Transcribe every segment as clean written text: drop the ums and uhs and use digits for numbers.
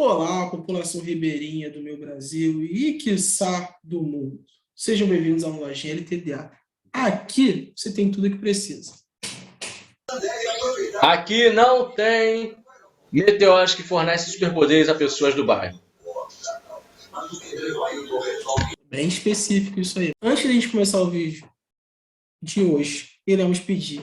Olá, população ribeirinha do meu Brasil e, quiçá, do mundo. Sejam bem-vindos a uma lojinha LTDA. Aqui você tem tudo o que precisa. Aqui não tem meteoros que fornecem superpoderes a pessoas do bairro. Bem específico isso aí. Antes de a gente começar o vídeo de hoje, iremos pedir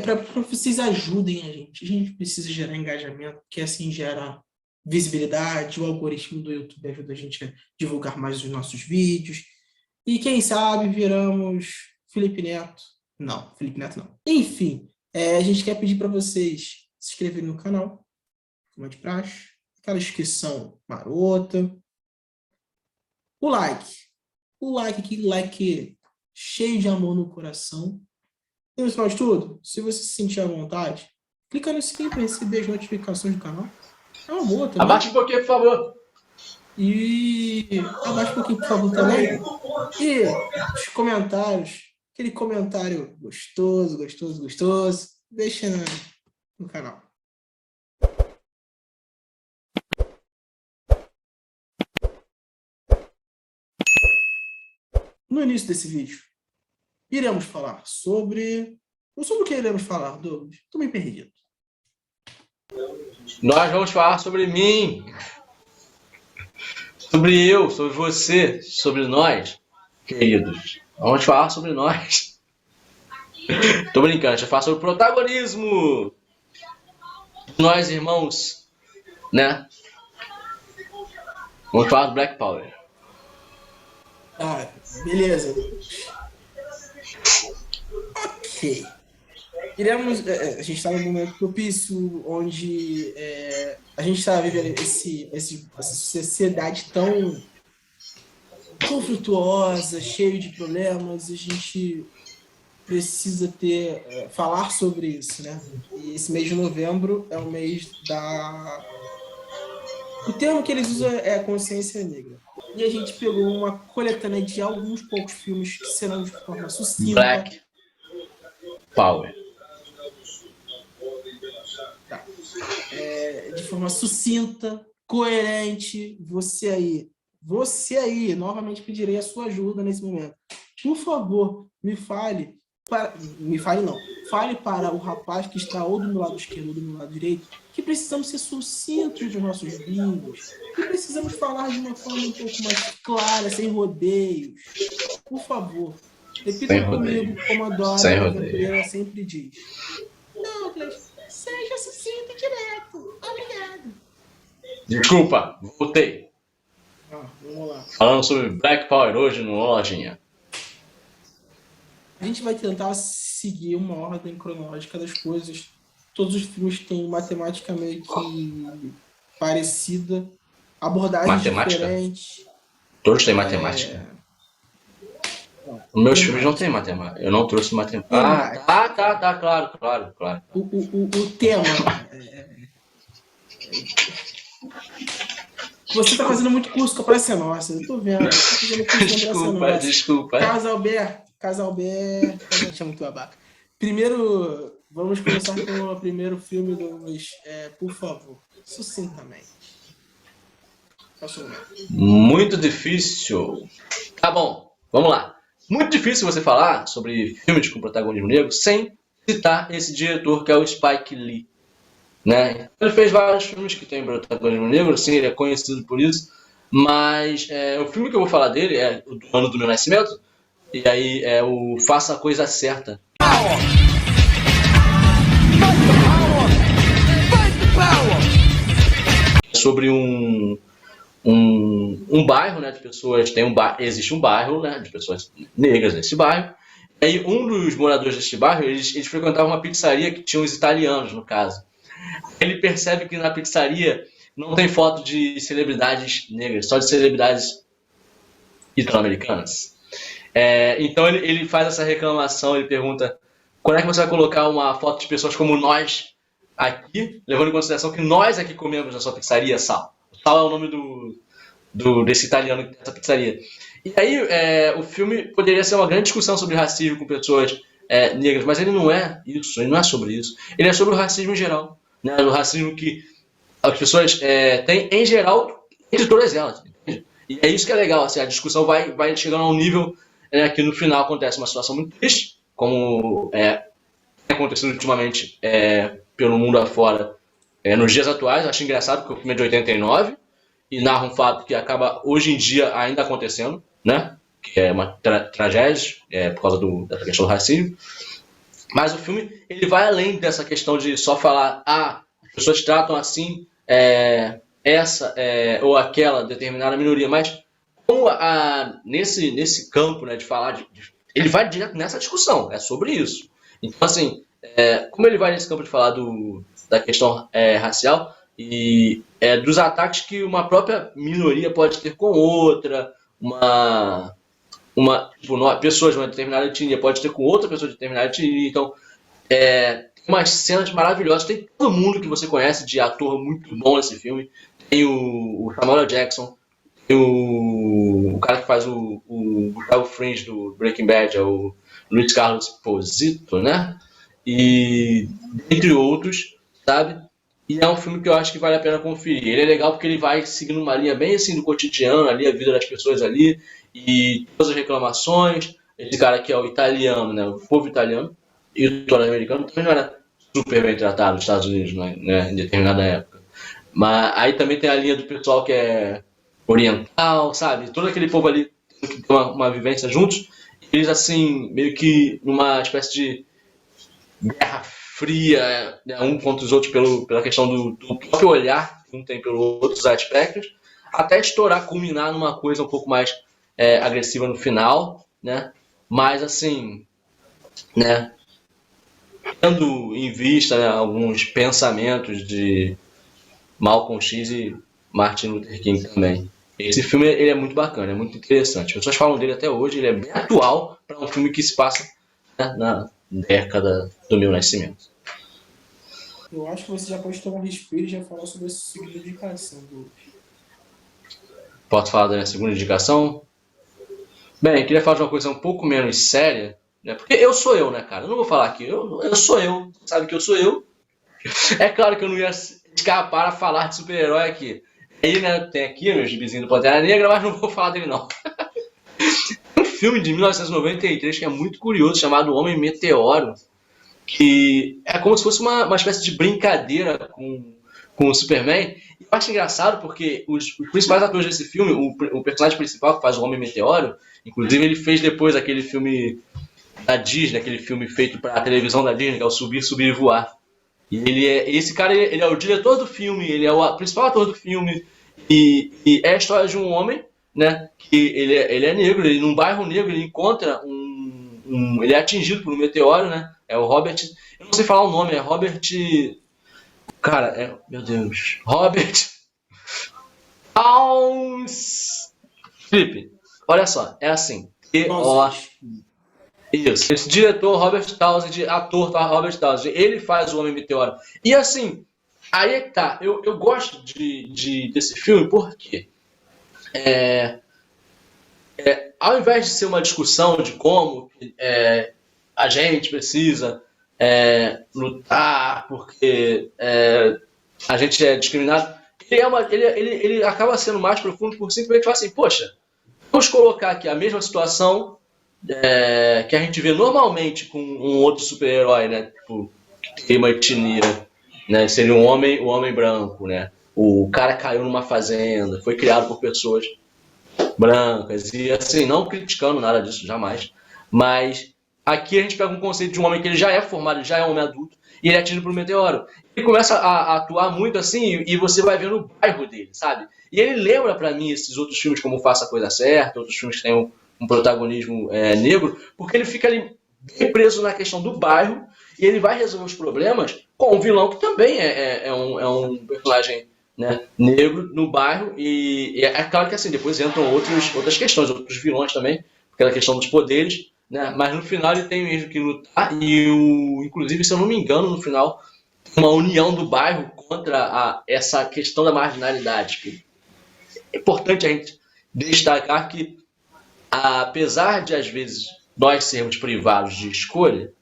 para vocês ajudem a gente. A gente precisa gerar engajamento, que assim gera visibilidade. O algoritmo do YouTube ajuda a gente a divulgar mais os nossos vídeos. E quem sabe viramos Felipe Neto. Não, Felipe Neto não. Enfim, a gente quer pedir para vocês se inscreverem no canal, como é de praxe, aquela inscrição marota. O like aqui, like cheio de amor no coração. E no final de tudo, se você se sentir à vontade, clica no sininho para receber as notificações do canal. É uma boa também. Abaixa um pouquinho, por favor. E abaixa um pouquinho, por favor, também. E os comentários, aquele comentário gostoso, deixa no canal. No início desse vídeo, iremos falar sobre... Sobre o que iremos falar, Douglas? Estou meio perdido. Nós vamos falar sobre mim, sobre eu, sobre você, sobre nós, queridos. Vamos falar sobre nós. Tô brincando, a gente vai falar sobre o protagonismo. Nós, irmãos, né? Vamos falar do Black Power. Ah, beleza. Ok. A gente está num momento propício onde a gente está vivendo essa sociedade tão conflituosa, cheia de problemas, e a gente precisa falar sobre isso, né? E esse mês de novembro é o mês da... O termo que eles usam é consciência negra. E a gente pegou uma coletânea de alguns poucos filmes que serão de forma sucinta. Black Power. De forma sucinta, coerente. Você aí, novamente pedirei a sua ajuda nesse momento. Por favor, fale para o rapaz que está ou do meu lado esquerdo ou do meu lado direito que precisamos ser sucintos nos nossos vídeos, que precisamos falar de uma forma um pouco mais clara, sem rodeios. Por favor, repita comigo como a Dora Aventureira sempre diz. Douglas, seja sucinto e direto. Obrigado. Desculpa, voltei. Vamos lá. Falando sobre Black Power hoje no Lojinha. A gente vai tentar seguir uma ordem cronológica das coisas. Todos os filmes têm matemática meio que parecida, abordagens diferentes. Todos têm matemática. Os meus filmes não têm matemática. Eu não trouxe matemática. Tá, claro. O tema... Você tá fazendo muito curso com a Praça Nossa, eu tô vendo. Desculpa. Casalberto, a gente é muito babaca. Primeiro, vamos começar com o primeiro filme por favor, sucintamente. Muito difícil. Tá bom, vamos lá. Muito difícil você falar sobre filmes com protagonismo negro sem citar esse diretor que é o Spike Lee. Né? Ele fez vários filmes que tem protagonismo negro, sim, ele é conhecido por isso, mas o filme que eu vou falar dele é o do ano do meu nascimento, e aí é o Faça a Coisa Certa. Sobre um bairro, né, de pessoas, existe um bairro, né, de pessoas negras nesse bairro, e aí um dos moradores desse bairro, eles frequentavam uma pizzaria que tinha uns italianos, no caso. Ele percebe que na pizzaria não tem foto de celebridades negras, só de celebridades italo-americanas. Então ele faz essa reclamação, ele pergunta quando é que você vai colocar uma foto de pessoas como nós aqui, levando em consideração que nós aqui comemos na sua pizzaria, Sal. Sal é o nome desse italiano que tem essa pizzaria. E aí o filme poderia ser uma grande discussão sobre racismo com pessoas negras, mas ele não é isso, ele não é sobre isso. Ele é sobre o racismo em geral. Né, o racismo que as pessoas têm, em geral, entre todas elas. Entende? E é isso que é legal, assim, a discussão vai chegando a um nível que no final acontece uma situação muito triste, como tem acontecido ultimamente pelo mundo afora, nos dias atuais. Acho engraçado porque o filme é de 89 e narra um fato que acaba hoje em dia ainda acontecendo, né? Que é uma tragédia por causa da questão do racismo. Mas o filme ele vai além dessa questão de só falar, as pessoas tratam assim essa ou aquela determinada minoria, mas como nesse campo, né, de falar ele vai direto nessa discussão, é sobre isso. Então, assim, como ele vai nesse campo de falar da questão racial e dos ataques que uma própria minoria pode ter com outra, pessoas de uma determinada etnia pode ter com outra pessoa de determinada etnia. Então, tem umas cenas maravilhosas. Tem todo mundo que você conhece de ator muito bom nesse filme. Tem o Samuel L. Jackson, tem o cara que faz o Gustavo Fringe do Breaking Bad, é o Luiz Carlos Esposito, né? E entre outros, sabe? E é um filme que eu acho que vale a pena conferir. Ele é legal porque ele vai seguindo uma linha bem assim do cotidiano, ali, a vida das pessoas ali, e todas as reclamações. Esse cara aqui é o italiano, né? O povo italiano e o norte-americano também não era super bem tratado nos Estados Unidos, né? Em determinada época. Mas aí também tem a linha do pessoal que é oriental, sabe? Todo aquele povo ali que tem uma vivência juntos. Eles, assim, meio que numa espécie de guerra fria, né, um contra os outros pela questão do próprio olhar que um tem pelos outros aspectos, até estourar, culminar numa coisa um pouco mais agressiva no final, né? Mas, assim, né, tendo em vista, né, alguns pensamentos de Malcolm X e Martin Luther King também. Esse filme ele é muito bacana, é muito interessante. As pessoas falam dele até hoje, ele é bem atual para um filme que se passa, né, na década do meu nascimento. Eu acho que você já pode tomar um respiro e já falar sobre essa segunda indicação do. Posso falar da minha segunda indicação? Bem, eu queria falar de uma coisa um pouco menos séria, né? Porque eu sou eu, né, cara? Eu não vou falar aqui, eu sou eu, sabe que eu sou eu. É claro que eu não ia escapar a falar de super-herói aqui. Aí, né, tem aqui meus gibizinhos do Pantera Negra, mas não vou falar dele não. Tem um filme de 1993 que é muito curioso, chamado Homem Meteoro, que é como se fosse uma espécie de brincadeira com o Superman. E eu acho engraçado porque os principais atores desse filme, o personagem principal que faz o Homem Meteoro, inclusive ele fez depois aquele filme da Disney, aquele filme feito para a televisão da Disney, que é o Subir, Subir e Voar. E esse cara ele é o diretor do filme, ele é o principal ator do filme, e é a história de um homem, né, que ele é negro, ele num bairro negro ele encontra ele é atingido por um meteoro, né, é o Robert, eu não sei falar o nome, é Robert, cara, meu Deus, Robert Towns, Felipe, olha só, é assim, isso. Esse diretor, Robert Townsend, ator Robert Townsend, ele faz o Homem Meteoro. E assim, aí é que tá. Eu gosto desse filme porque ao invés de ser uma discussão de como a gente precisa lutar porque a gente é discriminado, ele acaba sendo mais profundo por simplesmente falar assim, poxa, vamos colocar aqui a mesma situação que a gente vê normalmente com um outro super-herói, né? Tipo, que tem uma etnia, né? Seria o homem branco, né? O cara caiu numa fazenda, foi criado por pessoas brancas, e assim, não criticando nada disso, jamais. Mas aqui a gente pega um conceito de um homem que ele já é formado, já é um homem adulto, e ele é atingido por um meteoro. Ele começa a atuar muito assim, e você vai vendo o bairro dele, sabe? E ele lembra pra mim esses outros filmes como Faça a Coisa Certa, outros filmes que tem um protagonismo negro, porque ele fica ali bem preso na questão do bairro, e ele vai resolver os problemas com um vilão que também é um personagem, né, negro no bairro, e é claro que assim, depois entram outras questões, outros vilões também, aquela questão dos poderes, né, mas no final ele tem mesmo que lutar, e inclusive, se eu não me engano, no final, uma união do bairro contra essa questão da marginalidade. Que é importante a gente destacar que, apesar de às vezes nós sermos privados de escolha,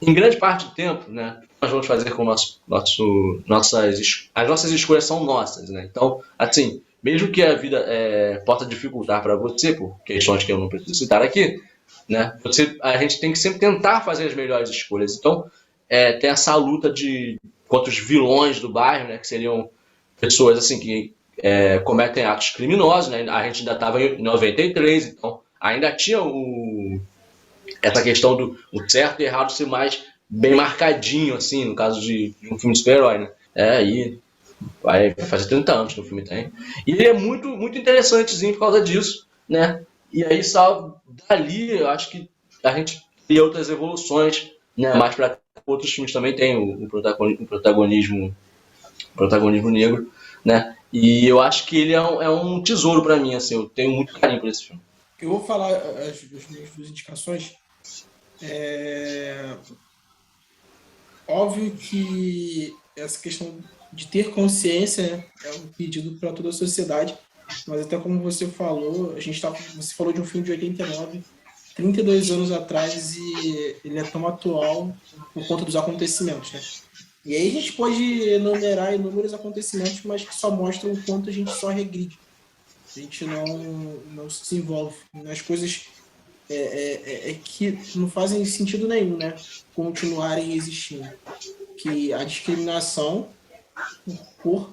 em grande parte do tempo, né, nós vamos fazer com as nossas escolhas são nossas, né? Então, assim, mesmo que a vida possa dificultar para você, por questões que eu não preciso citar aqui, né? A gente tem que sempre tentar fazer as melhores escolhas. Então, tem essa luta contra os vilões do bairro, né? Que seriam pessoas assim que cometem atos criminosos, né? A gente ainda estava em 93, então ainda tinha essa questão do certo e errado ser mais bem marcadinho, assim, no caso de um filme de super-herói, né? Aí vai fazer 30 anos que o filme tem. E ele é muito, muito interessantezinho por causa disso, né? E aí só dali eu acho que a gente tem outras evoluções, né? Mais para outros filmes também tem o protagonismo negro, né? E eu acho que ele é um tesouro para mim, assim, eu tenho muito carinho por esse filme. Eu vou falar as minhas duas indicações. Óbvio que essa questão de ter consciência, né, é um pedido para toda a sociedade, mas até como você falou, você falou de um filme de 89, 32 anos atrás, e ele é tão atual por conta dos acontecimentos, né? E aí a gente pode enumerar inúmeros acontecimentos, mas que só mostram o quanto a gente só regride. A gente não se desenvolve nas coisas que não fazem sentido nenhum, né? Continuarem existindo. Que a discriminação por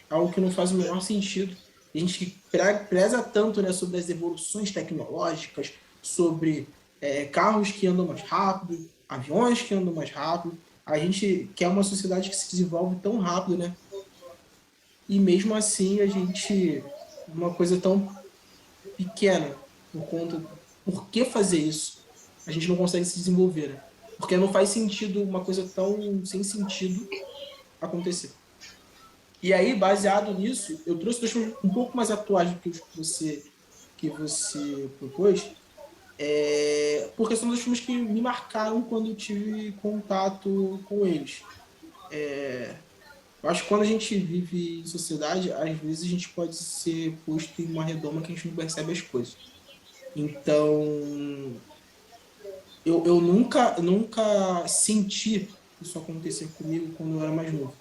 algo que não faz o menor sentido. A gente que preza tanto, né, sobre as evoluções tecnológicas, sobre carros que andam mais rápido, aviões que andam mais rápido. A gente quer uma sociedade que se desenvolve tão rápido, né? E mesmo assim a gente, uma coisa tão pequena, por que fazer isso? A gente não consegue se desenvolver, né? Porque não faz sentido uma coisa tão sem sentido acontecer. E aí, baseado nisso, eu trouxe dois filmes um pouco mais atuais do que os que você propôs, porque são dois filmes que me marcaram quando eu tive contato com eles. Eu acho que quando a gente vive em sociedade, às vezes a gente pode ser posto em uma redoma que a gente não percebe as coisas. Então, eu nunca senti isso acontecer comigo quando eu era mais novo.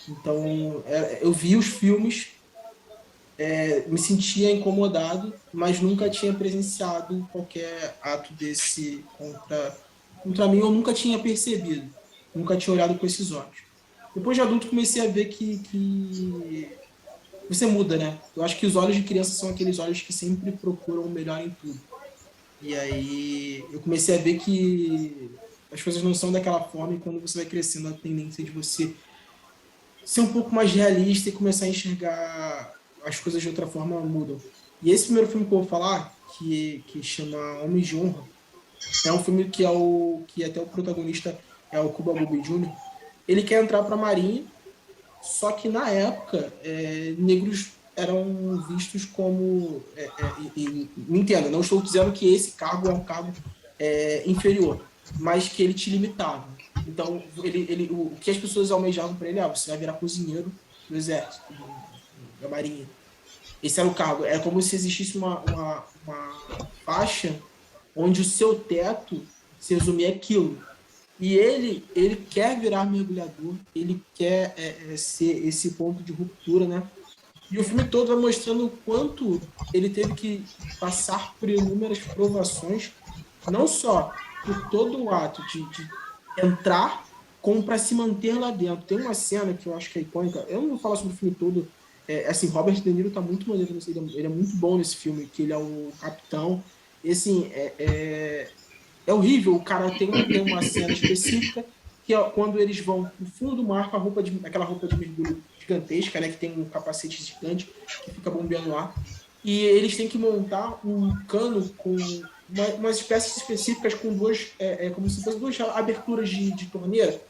Então, eu vi os filmes, me sentia incomodado, mas nunca tinha presenciado qualquer ato desse contra mim, eu nunca tinha percebido, nunca tinha olhado com esses olhos. Depois de adulto, comecei a ver que você muda, né? Eu acho que os olhos de criança são aqueles olhos que sempre procuram o melhor em tudo. E aí eu comecei a ver que as coisas não são daquela forma, e quando você vai crescendo, a tendência de você ser um pouco mais realista e começar a enxergar as coisas de outra forma mudam. E esse primeiro filme que eu vou falar, que chama Homens de Honra, é um filme que até o protagonista é o Cuba Gooding Jr. Ele quer entrar para a Marinha, só que na época negros eram vistos como me entenda, não estou dizendo que esse cargo é um cargo inferior, mas que ele te limitava. Então, o que as pessoas almejavam para ele, você vai virar cozinheiro do exército, da marinha. Esse era o cargo. É como se existisse uma faixa onde o seu teto se resumia aquilo. E ele quer virar mergulhador, ele quer ser esse ponto de ruptura, né? E o filme todo vai mostrando o quanto ele teve que passar por inúmeras provações, não só por todo o ato de entrar, como para se manter lá dentro. Tem uma cena que eu acho que é icônica, eu não vou falar sobre o filme todo, assim, Robert De Niro tá muito maneiro, ele é muito bom nesse filme, que ele é o capitão, e assim, é horrível, o cara tem uma cena específica, que é quando eles vão no fundo do mar com aquela roupa de mergulho gigantesca, né, que tem um capacete gigante que fica bombeando ar, e eles têm que montar um cano com umas espécies específicas com como se fossem duas aberturas de torneira,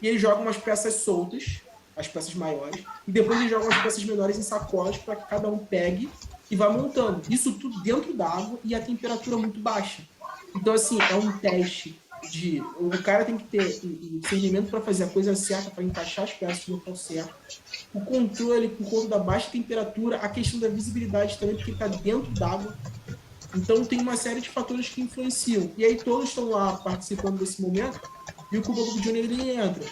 e eles jogam umas peças soltas, as peças maiores, e depois eles jogam as peças menores em sacolas para que cada um pegue e vá montando. Isso tudo dentro d'água e a temperatura muito baixa. Então, assim, é um teste o cara tem que ter discernimento para fazer a coisa certa, para encaixar as peças no local certo. O controle por conta da baixa temperatura, a questão da visibilidade também, porque está dentro d'água. Então, tem uma série de fatores que influenciam. E aí, todos estão lá participando desse momento, e o Cuba Gooding Jr. ele entra.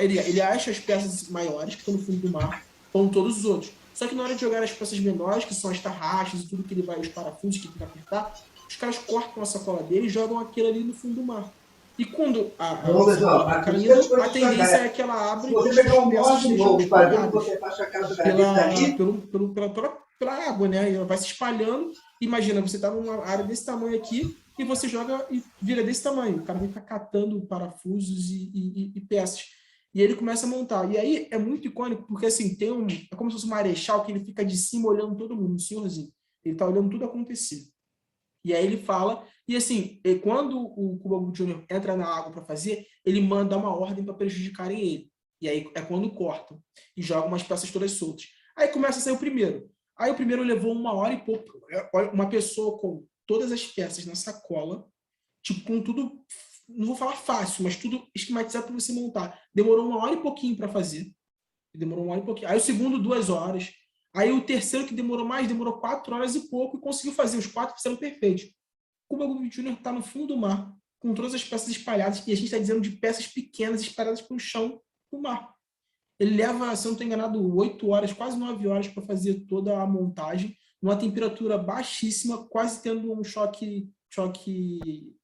Ele acha as peças maiores que estão no fundo do mar, com todos os outros. Só que na hora de jogar as peças menores, que são as tarraxas e tudo que ele vai, os parafusos que tem que apertar, os caras cortam a sacola dele e jogam aquilo ali no fundo do mar. E quando a sacola vai caindo, a tendência é que ela abre e as peças sejam espalhadas pela água, né? E ela vai se espalhando. Imagina, você tá numa área desse tamanho aqui e você joga e vira desse tamanho. O cara vai ficar catando parafusos e peças. E ele começa a montar. E aí é muito icônico, porque assim, é como se fosse um marechal que ele fica de cima olhando todo mundo, um senhorzinho. Ele tá olhando tudo acontecer. E aí ele fala, e assim, quando o Cuba Gooding Jr. entra na água para fazer, ele manda uma ordem para prejudicarem ele. E aí é quando cortam e jogam umas peças todas soltas. Aí começa a sair o primeiro. Aí o primeiro levou 1 hora e pouco. Uma pessoa com todas as peças na sacola, tipo, com tudo, não vou falar fácil, mas tudo esquematizado para você montar. Demorou 1 hora e pouquinho para fazer. Demorou 1 hora e pouquinho. Aí o segundo, 2 horas. Aí o terceiro, que demorou mais, demorou 4 horas e pouco e conseguiu fazer. Os 4 que fizeram perfeitos. O Cuba Gooding Jr. está no fundo do mar, com todas as peças espalhadas, e a gente está dizendo de peças pequenas espalhadas pelo chão do mar. Ele leva, se eu não estou enganado, 8 horas, quase 9 horas para fazer toda a montagem, numa temperatura baixíssima, quase tendo um choque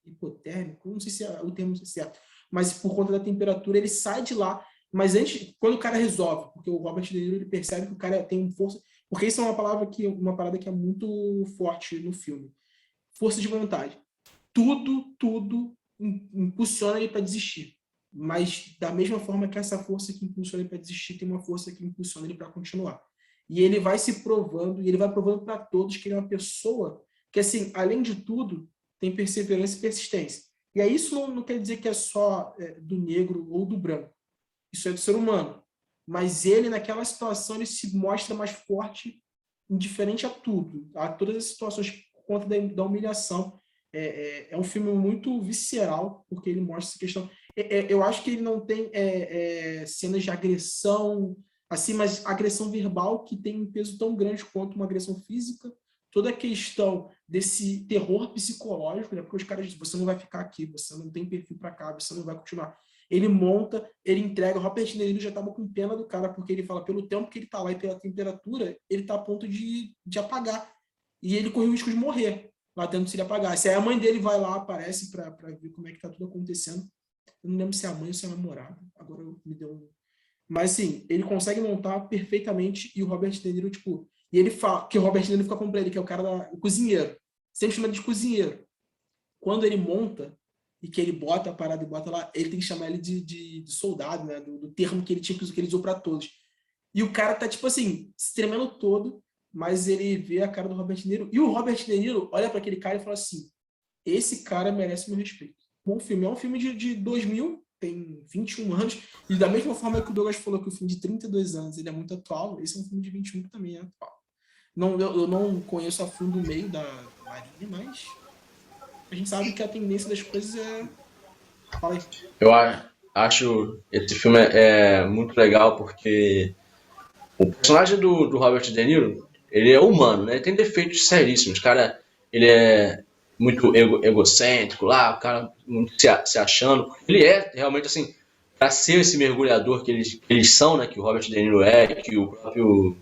hipotérmico, não sei se é o termo certo, mas por conta da temperatura ele sai de lá. Mas antes, quando o cara resolve, porque o Robert De Niro ele percebe que o cara tem força, porque isso é uma parada que é muito forte no filme. Força de vontade. Tudo impulsiona ele para desistir. Mas da mesma forma que essa força que impulsiona ele para desistir, tem uma força que impulsiona ele para continuar. E ele vai se provando, e ele vai provando para todos que ele é uma pessoa que, assim, além de tudo, tem perseverança e persistência. E aí isso não quer dizer que é só do negro ou do branco. Isso é do ser humano. Mas ele, naquela situação, ele se mostra mais forte, indiferente a tudo, a todas as situações por conta da humilhação. É um filme muito visceral, porque ele mostra essa questão. Eu acho que ele não tem cenas de agressão, assim, mas agressão verbal que tem um peso tão grande quanto uma agressão física. Toda a questão desse terror psicológico, né? Porque os caras dizem, você não vai ficar aqui, você não tem perfil para cá, você não vai continuar. Ele monta, ele entrega. O Robert De Niro já estava com pena do cara, porque ele fala, pelo tempo que ele está lá e pela temperatura, ele está a ponto de apagar. E ele correu o risco de morrer lá dentro se ele apagasse. Aí a mãe dele vai lá, aparece para ver como é que está tudo acontecendo. Eu não lembro se é a mãe ou se é a namorada. Agora me deu um... Mas, assim, ele consegue montar perfeitamente e o Robert De Niro, tipo... E ele fala que o Robert De Niro fica com ele, que é o cara o cozinheiro. Sempre chama ele de cozinheiro. Quando ele monta e que ele bota a parada e bota lá, ele tem que chamar ele de soldado, né? Do termo que ele tinha, que ele usou para todos. E o cara tá, tipo assim, se tremendo todo, mas ele vê a cara do Robert De Niro. E o Robert De Niro olha para aquele cara e fala assim, esse cara merece meu respeito. Bom filme. É um filme de 2000, tem 21 anos. E da mesma forma que o Douglas falou que o filme de 32 anos ele é muito atual, esse é um filme de 21 que também é atual. Eu não conheço a fundo o meio da Marinha, mas a gente sabe que a tendência das coisas é... Fala aí. Eu acho esse filme muito legal porque o personagem do Robert De Niro, ele é humano, né? Ele tem defeitos seríssimos. O cara, ele é muito egocêntrico lá, o cara muito se achando. Ele é realmente assim, para ser esse mergulhador que eles são, né? Que o Robert De Niro é, que o próprio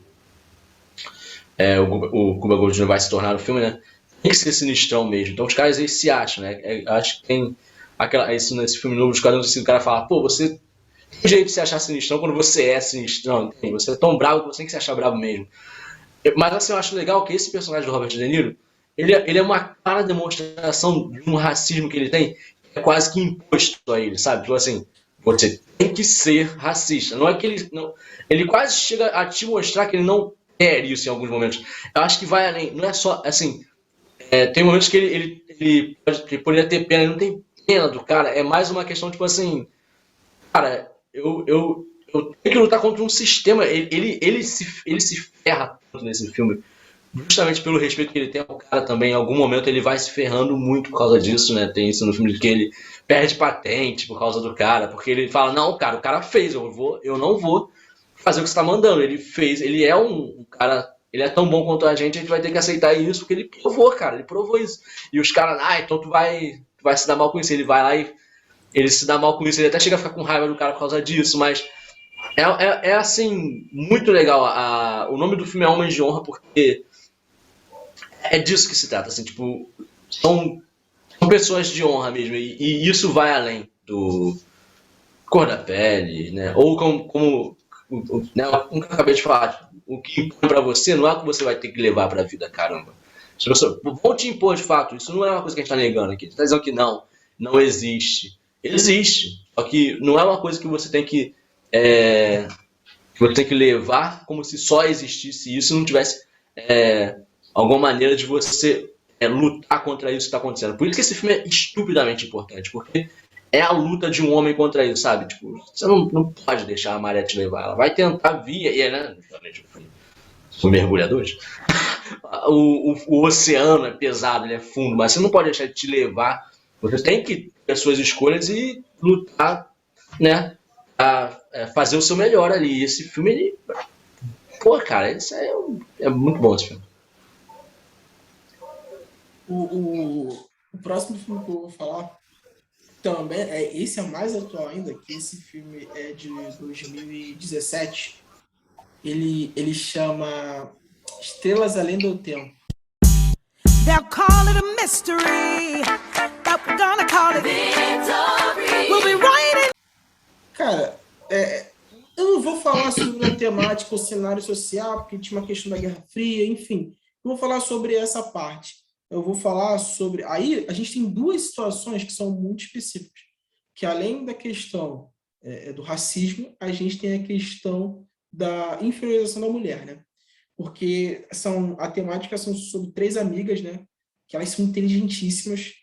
o Cuba Gooding Jr. vai se tornar no filme, né? Tem que ser sinistrão mesmo. Então os caras eles se acham, né? Acho que tem nesse filme novo, os caras assim, o cara fala, pô, você tem um jeito de se achar sinistrão quando você é sinistrão, entende? Você é tão bravo que você tem que se achar bravo mesmo. Mas assim, eu acho legal que esse personagem do Robert De Niro, ele é uma clara demonstração de um racismo que ele tem, que é quase que imposto a ele, sabe? Tipo assim, você tem que ser racista. Não é que ele... Não, ele quase chega a te mostrar que ele não quer isso em alguns momentos. Eu acho que vai além. Não é só, assim... tem momentos que ele poderia ter pena, ele não tem pena do cara. É mais uma questão, tipo assim... Cara, eu tenho que lutar contra um sistema. Ele se ferra tanto nesse filme. Justamente pelo respeito que ele tem ao cara também. Em algum momento ele vai se ferrando muito por causa disso, né? Tem isso no filme de que ele perde patente por causa do cara. Porque ele fala, não, cara, o cara fez, eu não vou fazer o que você tá mandando. Ele fez, ele é um cara... Ele é tão bom quanto a gente vai ter que aceitar isso, porque ele provou, cara, ele provou isso. E os caras, então tu vai se dar mal com isso. Ele vai lá ele se dá mal com isso, ele até chega a ficar com raiva do cara por causa disso, mas assim, muito legal. O nome do filme é Homens de Honra porque é disso que se trata, assim, tipo, são pessoas de honra mesmo, e isso vai além do cor da pele, né? Ou né, como eu acabei de falar, o que impõe pra você não é o que você vai ter que levar pra vida, caramba. As pessoas vão te impor de fato, isso não é uma coisa que a gente tá negando aqui, a gente tá dizendo que não existe. Existe, só que não é uma coisa que você tem que levar como se só existisse isso e não tivesse é, alguma maneira de você lutar contra isso que está acontecendo. Por isso que esse filme é estupidamente importante, porque é a luta de um homem contra isso, sabe? Tipo, você não pode deixar a maré te levar. Ela vai tentar vir, e né? São mergulhadores. O oceano é pesado, ele é fundo, mas você não pode deixar ele te levar. Você tem que ter as suas escolhas e lutar, né? A fazer o seu melhor ali. E esse filme, ele. Pô, cara, isso é muito bom esse filme. O próximo filme que eu vou falar também, esse é mais atual ainda, que esse filme é de 2017. Ele chama Estrelas Além do Tempo. They'll call it a mystery, but we're gonna call it victory. We'll be writing. Cara, eu não vou falar sobre a temática, o cenário social, porque tinha uma questão da Guerra Fria, enfim. Eu vou falar sobre essa parte. Eu vou falar sobre... Aí, a gente tem duas situações que são muito específicas. Que além da questão do racismo, a gente tem a questão da inferiorização da mulher, né? Porque a temática são sobre três amigas, né? Que elas são inteligentíssimas.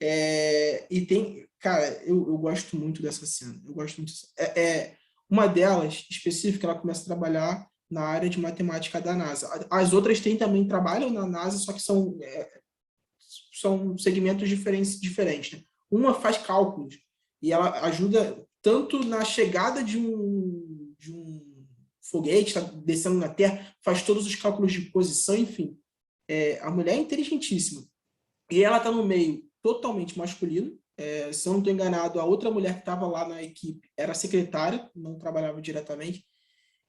E tem... Cara, eu gosto muito dessa cena. Eu gosto muito dessa... Uma delas, específica, ela começa a trabalhar na área de matemática da NASA. As outras também trabalham na NASA, só que são segmentos diferentes, né? Uma faz cálculos e ela ajuda tanto na chegada de um foguete, tá descendo na Terra, faz todos os cálculos de posição, enfim. A mulher é inteligentíssima. E ela está no meio totalmente masculino. Se eu não estou enganado, a outra mulher que estava lá na equipe era secretária, não trabalhava diretamente.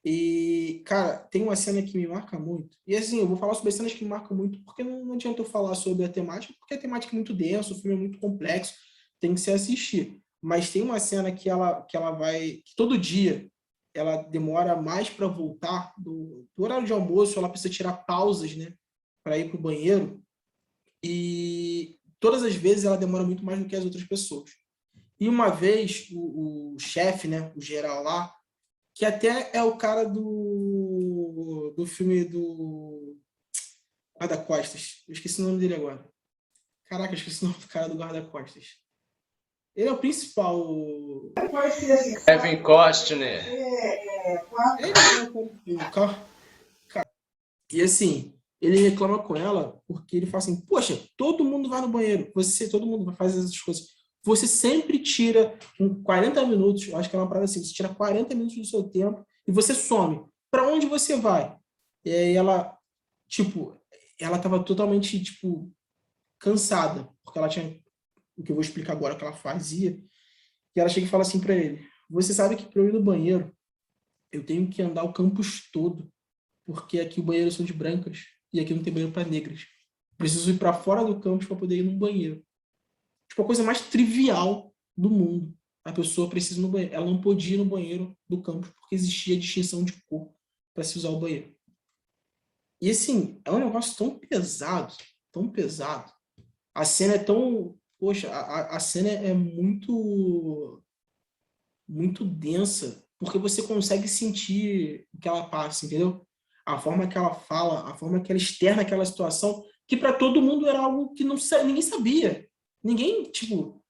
E, cara, tem uma cena que me marca muito. E assim, eu vou falar sobre cenas que me marcam muito, porque não adianta eu falar sobre a temática, porque a temática é muito densa, o filme é muito complexo, tem que se assistir. Mas tem uma cena que ela vai... Que todo dia ela demora mais para voltar do horário de almoço, ela precisa tirar pausas, né, para ir para o banheiro. E todas as vezes ela demora muito mais do que as outras pessoas. E uma vez o chefe, né, o geral lá, que até é o cara do filme do Guarda-Costas. Eu esqueci o nome dele agora. Caraca, eu esqueci o nome do cara do Guarda-Costas. Ele é o principal. Kevin Costner. E assim, ele reclama com ela porque ele fala assim, poxa, todo mundo vai no banheiro, todo mundo vai fazer essas coisas. Você sempre tira 40 minutos, acho que é uma parada assim, você tira 40 minutos do seu tempo e você some. Para onde você vai? E aí ela, tipo, ela tava totalmente, tipo, cansada, porque ela tinha, o que eu vou explicar agora que ela fazia, e ela chega e fala assim para ele, você sabe que para eu ir no banheiro, eu tenho que andar o campus todo, porque aqui o banheiro são de brancas e aqui não tem banheiro para negras. Preciso ir para fora do campus para poder ir no banheiro. Tipo, a coisa mais trivial do mundo. A pessoa precisa ir no banheiro. Ela não podia ir no banheiro do campus porque existia distinção de cor para se usar o banheiro. E assim, é um negócio tão pesado, tão pesado. A cena é tão... Poxa, a cena é muito, muito densa, porque você consegue sentir o que ela passa, entendeu? A forma que ela fala, a forma que ela externa aquela situação, que para todo mundo era algo que ninguém sabia. Ninguém, tipo,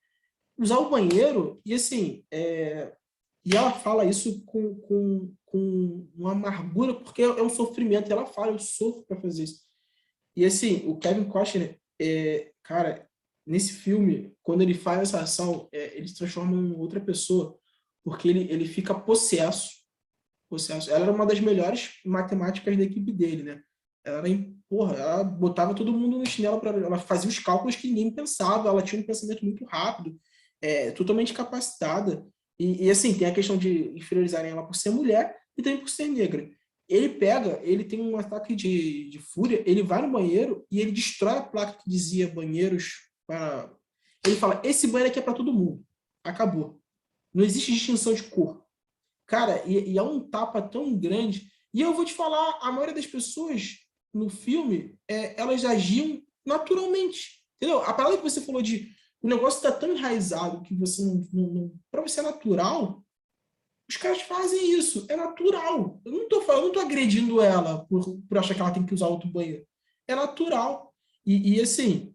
usar o banheiro, e assim, e ela fala isso com uma amargura, porque é um sofrimento, e ela fala, eu sofro para fazer isso. E assim, o Kevin Costner, cara, nesse filme, quando ele faz essa ação, ele se transforma em outra pessoa, porque ele fica possesso. Ela era uma das melhores matemáticas da equipe dele, né? Ela botava todo mundo no chinelo, ela fazia os cálculos que ninguém pensava, ela tinha um pensamento muito rápido. totalmente capacitada. E assim, tem a questão de inferiorizarem ela por ser mulher e também por ser negra. Ele tem um ataque de fúria, ele vai no banheiro e ele destrói a placa que dizia banheiros para... Ele fala, esse banheiro aqui é para todo mundo. Acabou. Não existe distinção de cor. Cara, e é um tapa tão grande. E eu vou te falar, a maioria das pessoas no filme, elas agiam naturalmente. Entendeu? A palavra que você falou de o negócio está tão enraizado que você para você é natural, os caras fazem isso. É natural. Eu não tô agredindo ela por achar que ela tem que usar outro banheiro. É natural. E assim,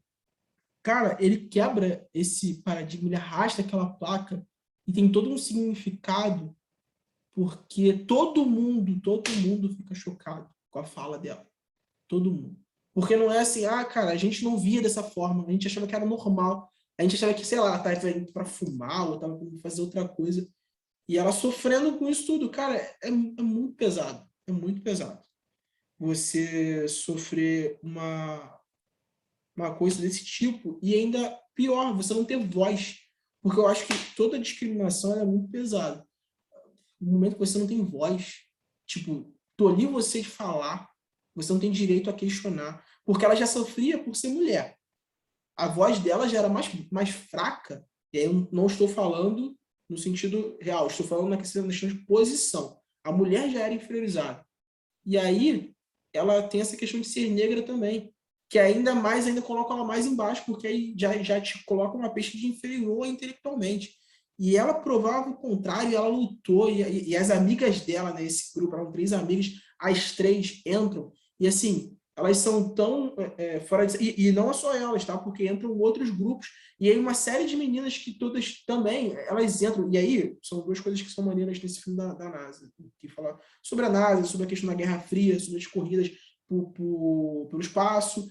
cara, ele quebra esse paradigma, ele arrasta aquela placa e tem todo um significado porque todo mundo fica chocado com a fala dela. Todo mundo. Porque não é assim, cara, a gente não via dessa forma, a gente achava que era normal. A gente achava que, sei lá, ela estava indo para fumar ou estava indo fazer outra coisa. E ela sofrendo com isso tudo. Cara, é muito pesado. É muito pesado. Você sofrer uma coisa desse tipo e ainda pior, você não ter voz. Porque eu acho que toda discriminação é muito pesada. No momento que você não tem voz, tipo, tolir você de falar, você não tem direito a questionar. Porque ela já sofria por ser mulher. A voz dela já era mais fraca. E aí eu não estou falando no sentido real, estou falando na questão de posição. A mulher já era inferiorizada. E aí ela tem essa questão de ser negra também, que ainda coloca ela mais embaixo, porque aí já te coloca uma peixe de inferior intelectualmente. E ela provava o contrário, ela lutou, e as amigas dela, né, esse grupo, eram 3 amigas, as 3 entram, e assim, elas são tão fora de... E não é só elas, tá? Porque entram outros grupos, e aí uma série de meninas que todas também, elas entram, e aí são 2 coisas que são maneiras nesse filme da NASA, que fala sobre a NASA, sobre a questão da Guerra Fria, sobre as corridas pelo espaço.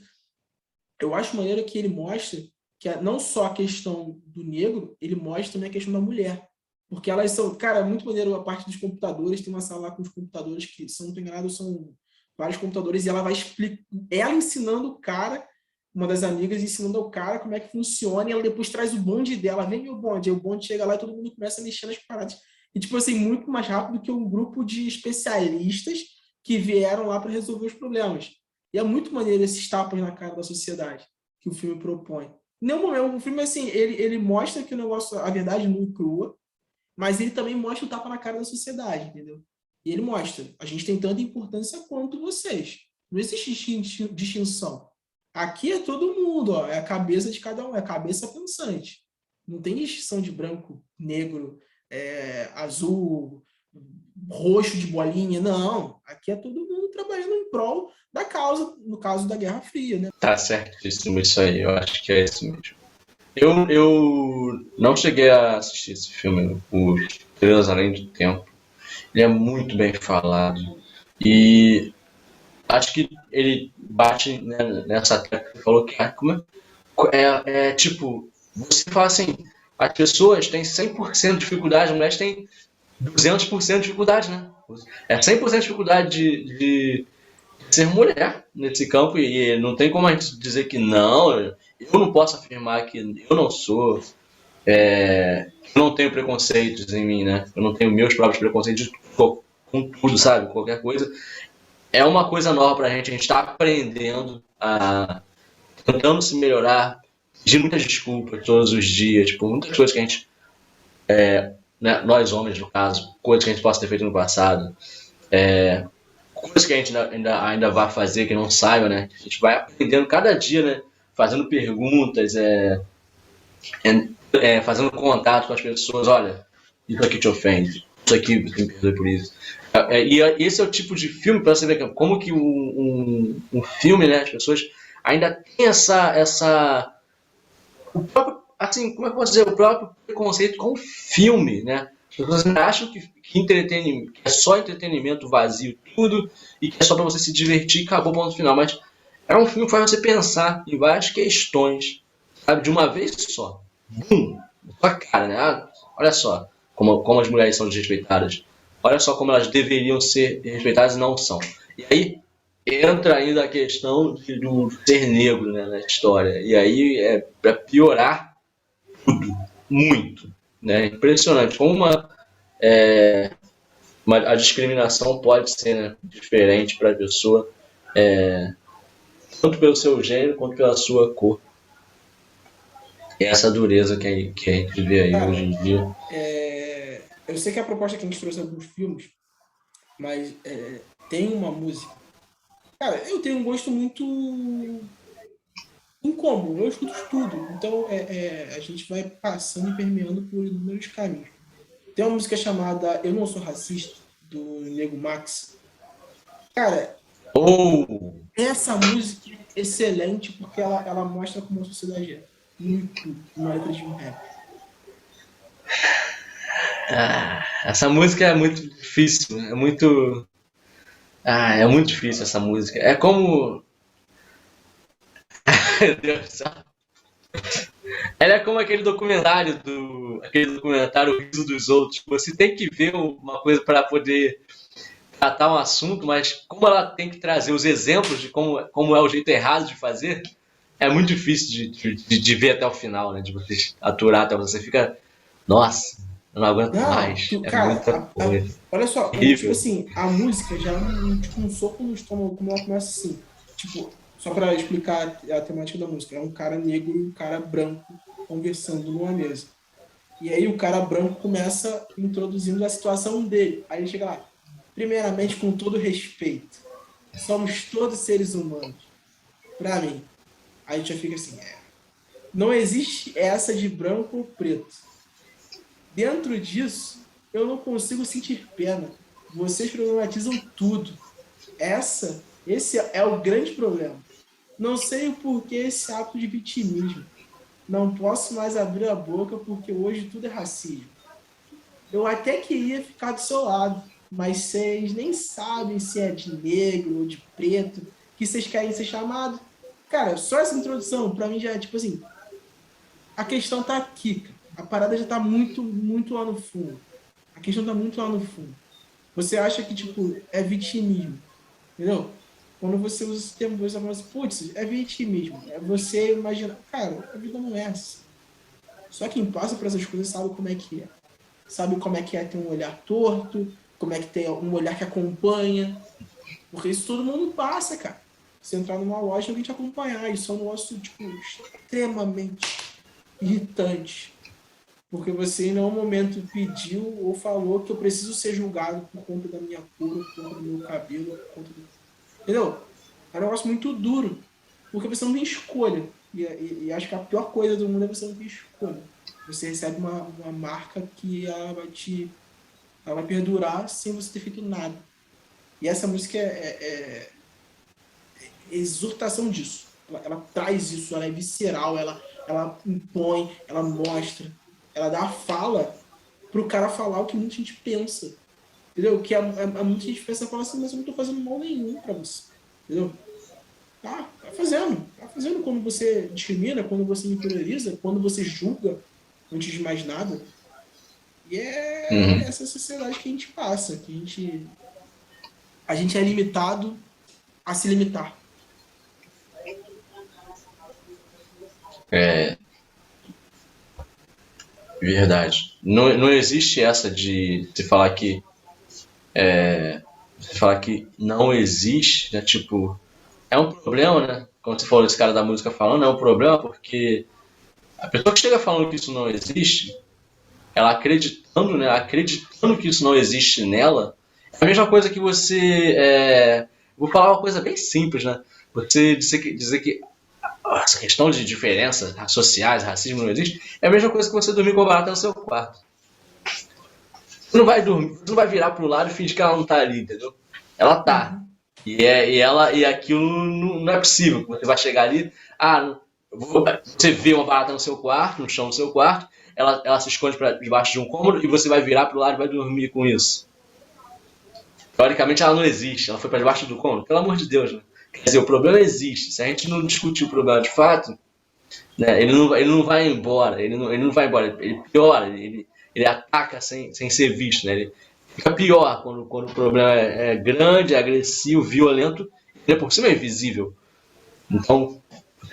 Eu acho maneiro que ele mostra que não só a questão do negro, ele mostra também a questão da mulher. Porque elas são, cara, é muito maneiro a parte dos computadores, tem uma sala lá com os computadores que, se eu não estou enganado, são vários computadores, e ela vai explicar, ela ensinando o cara, uma das amigas ensinando ao cara como é que funciona, e ela depois traz o bonde dela, vem meu bonde, aí o bonde chega lá e todo mundo começa a mexer nas paradas. E, tipo assim, muito mais rápido que um grupo de especialistas que vieram lá para resolver os problemas. E é muito maneiro esses tapas na cara da sociedade que o filme propõe. Em nenhum momento, o filme, assim, ele mostra que o negócio, a verdade não é crua, mas ele também mostra o tapa na cara da sociedade, entendeu? E ele mostra, a gente tem tanta importância quanto vocês. Não existe distinção. Aqui é todo mundo, ó, é a cabeça de cada um, é a cabeça pensante. Não tem distinção de branco, negro, azul, roxo de bolinha, não. Aqui é todo mundo trabalhando em prol da causa, no caso da Guerra Fria, né? Tá certíssimo isso aí, eu acho que é isso mesmo. Eu não cheguei a assistir esse filme, O Estrelas Além do Tempo. Ele é muito bem falado. E acho que ele bate, né, nessa tecla que você falou que tipo, você fala assim, as pessoas têm 100% de dificuldade, as mulheres têm 200% de dificuldade, né? É 100% de dificuldade de ser mulher nesse campo e não tem como a gente dizer que não, eu não posso afirmar que eu não sou, eu não tenho preconceitos em mim, né? Eu não tenho meus próprios preconceitos com tudo, sabe? Qualquer coisa. É uma coisa nova pra gente tá aprendendo tentando se melhorar, pedir muitas desculpas todos os dias, por muitas coisas que a gente, né, nós homens no caso, coisas que a gente possa ter feito no passado, coisas que a gente ainda vai fazer que não saiba, né? A gente vai aprendendo cada dia, né? Fazendo perguntas, fazendo contato com as pessoas. Olha, isso aqui te ofende, isso aqui você me perdoe por isso. E esse é o tipo de filme para você ver como que um filme, né? As pessoas ainda têm o próprio, assim, como é que eu posso dizer, o próprio preconceito com o filme, né? As pessoas ainda acham que é só entretenimento vazio tudo e que é só para você se divertir e acabou o ponto final. Mas é um filme que faz você pensar em várias questões, sabe, de uma vez só. Bum! Na sua cara, né? Olha só como as mulheres são desrespeitadas. Olha só como elas deveriam ser respeitadas e não são. E aí entra ainda a questão do ser negro, né, na história. E aí é para piorar tudo. muito, né? Impressionante como a discriminação pode ser, né, diferente para a pessoa, tanto pelo seu gênero quanto pela sua cor. E essa dureza que a gente vê aí hoje Cara, em dia. eu sei que a proposta que a gente trouxe alguns filmes, mas tem uma música. Cara, eu tenho um gosto muito incomum, eu escuto tudo. Então a gente vai passando e permeando por inúmeros caminhos. Tem uma música chamada Eu Não Sou Racista, do Nego Max. Cara, Ou essa música é excelente porque ela mostra como a sociedade é. Muito, uma letra de um rap. essa música é muito difícil, é muito difícil essa música. É como, meu Deus do céu. Ela é como aquele documentário O Riso dos Outros. Você tem que ver uma coisa para poder tratar um assunto, mas como ela tem que trazer os exemplos de como é o jeito errado de fazer, é muito difícil de ver até o final, né? De você aturar até você fica, nossa, eu não aguento Não, mais. É muita cara, coisa. olha só, tipo Horrível. assim, a música já é tipo, um soco no estômago, como ela começa assim. Tipo, só pra explicar a temática da música, é um cara negro e um cara branco conversando numa mesa. E aí o cara branco começa introduzindo a situação dele. Aí ele chega lá, primeiramente, com todo respeito, somos todos seres humanos. Pra mim. Aí a gente já fica assim, não existe essa de branco ou preto. Dentro disso, eu não consigo sentir pena. Vocês problematizam tudo. Esse é o grande problema. Não sei o porquê esse ato de vitimismo. Não posso mais abrir a boca porque hoje tudo é racismo. Eu até queria ficar do seu lado, mas vocês nem sabem se é de negro ou de preto que vocês querem ser chamados. Cara, só essa introdução, pra mim já é tipo assim, a questão tá aqui, cara. A parada já tá muito, muito lá no fundo. A questão tá muito lá no fundo. Você acha que, tipo, é vitimismo, entendeu? Quando você usa esse termo, você fala assim, putz, é vitimismo. É você imaginar, cara, a vida não é assim. Só quem passa por essas coisas sabe como é que é. Sabe como é que é ter um olhar torto, como é que tem um olhar que acompanha. Porque isso todo mundo passa, cara. Você entrar numa loja e alguém te acompanhar. Isso é um negócio, tipo, extremamente irritante. Porque você em nenhum momento pediu ou falou que eu preciso ser julgado por conta da minha cor, por conta do meu cabelo, por conta do... Entendeu? É um negócio muito duro. Porque você não tem escolha. E acho que a pior coisa do mundo é você não ter escolha. Você recebe uma marca que ela vai perdurar sem você ter feito nada. E essa música é exortação disso. Ela traz isso, ela é visceral, ela impõe, ela mostra, ela dá a fala pro cara falar o que muita gente pensa. Entendeu? Que muita gente pensa e fala assim, mas eu não tô fazendo mal nenhum pra você. Entendeu? Tá fazendo. Tá fazendo quando você discrimina, quando você inferioriza, quando você julga antes de mais nada. E é Uhum. essa sociedade que a gente passa, que a gente é limitado a se limitar. É verdade. Não, não existe essa de você falar que não existe, né? Tipo, é um problema, né? Como você falou, esse cara da música falando, é um problema porque a pessoa que chega falando que isso não existe, ela acreditando, né? Acreditando que isso não existe nela, é a mesma coisa que você. Vou falar uma coisa bem simples, né? Você dizer que essa questão de diferenças sociais, racismo não existe, é a mesma coisa que você dormir com a barata no seu quarto. Você não vai dormir, você não vai virar pro lado e fingir que ela não tá ali, entendeu? Ela tá. Uhum. E aquilo não é possível. Você vai chegar ali, você vê uma barata no seu quarto, no chão do seu quarto, ela se esconde pra debaixo de um cômodo e você vai virar pro lado e vai dormir com isso. Teoricamente ela não existe, ela foi para debaixo do cômodo. Pelo amor de Deus, né? Quer dizer, o problema existe. Se a gente não discutir o problema de fato, né, ele não vai embora, ele não vai embora, ele piora, ele ataca sem ser visto, né? Ele fica pior quando o problema é grande, é agressivo, violento, e por cima é invisível. Então,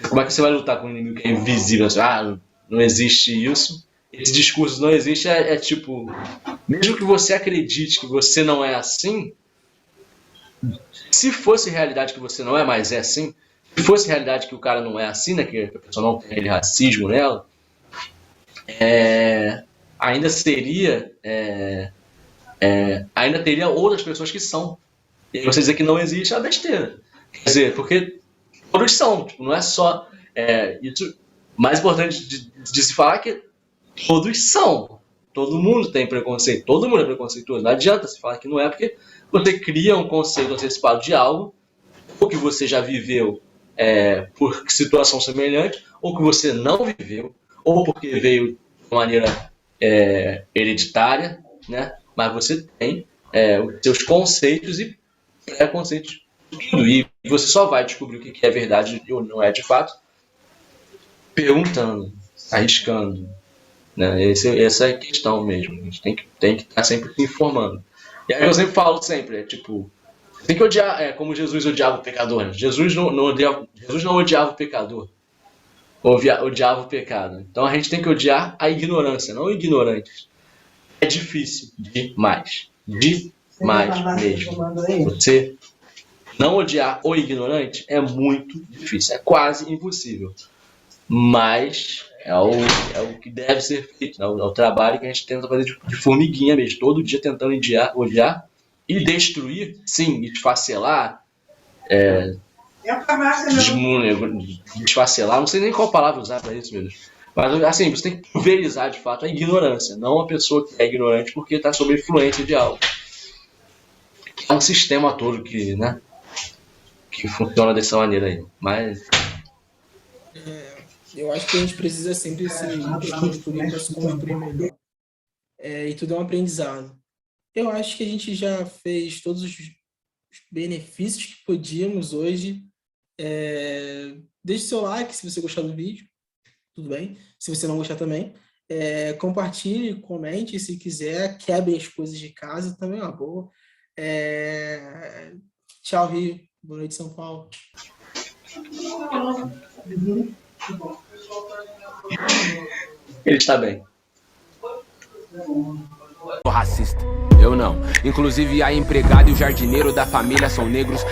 como é que você vai lutar com um inimigo que é invisível? Assim, não existe isso, esse discurso não existe é tipo, mesmo que você acredite que você não é assim, se fosse realidade que você não é, mas é assim, se fosse realidade que o cara não é assim, né, que a pessoa não tem aquele racismo nela, ainda seria, ainda teria outras pessoas que são. E você dizer que não existe é uma besteira. Quer dizer, porque todos são, tipo, não é só. Isso, mais importante de se falar é que todos são. Todo mundo tem preconceito, todo mundo é preconceituoso. Não adianta se falar que não é, porque você cria um conceito antecipado de algo, ou que você já viveu por situação semelhante, ou que você não viveu, ou porque veio de uma maneira hereditária, né? Mas você tem os seus conceitos e preconceitos de tudo. E você só vai descobrir o que é verdade ou não é de fato perguntando, arriscando. Né? Essa é a questão mesmo. A gente tem que estar sempre se informando. E aí eu sempre falo tipo, tem que odiar, como Jesus odiava o pecador. Né? Jesus não odiava o pecador, odiava o pecado. Então a gente tem que odiar a ignorância, não ignorantes. É difícil demais. Demais mesmo. Você não odiar o ignorante é muito difícil, é quase impossível. Mas é o que deve ser feito, né? É o trabalho que a gente tenta fazer de formiguinha mesmo, todo dia tentando odiar e destruir, sim, esfacelar, desfacelar, não sei nem qual palavra usar para isso mesmo. Mas assim, você tem que pulverizar de fato a ignorância, não a pessoa que é ignorante porque está sob influência de algo. É um sistema todo que, né, que funciona dessa maneira aí. Mas eu acho que a gente precisa sempre se desconstruir para se construir melhor. E tudo é um aprendizado. Eu acho que a gente já fez todos os benefícios que podíamos hoje. Deixe seu like se você gostar do vídeo, tudo bem. Se você não gostar também, compartilhe, comente se quiser, quebre as coisas de casa, também é uma boa. Tchau, Rio. Boa noite, São Paulo. Ele está bem. Racista, eu não. Inclusive a empregada e o jardineiro da família são negros.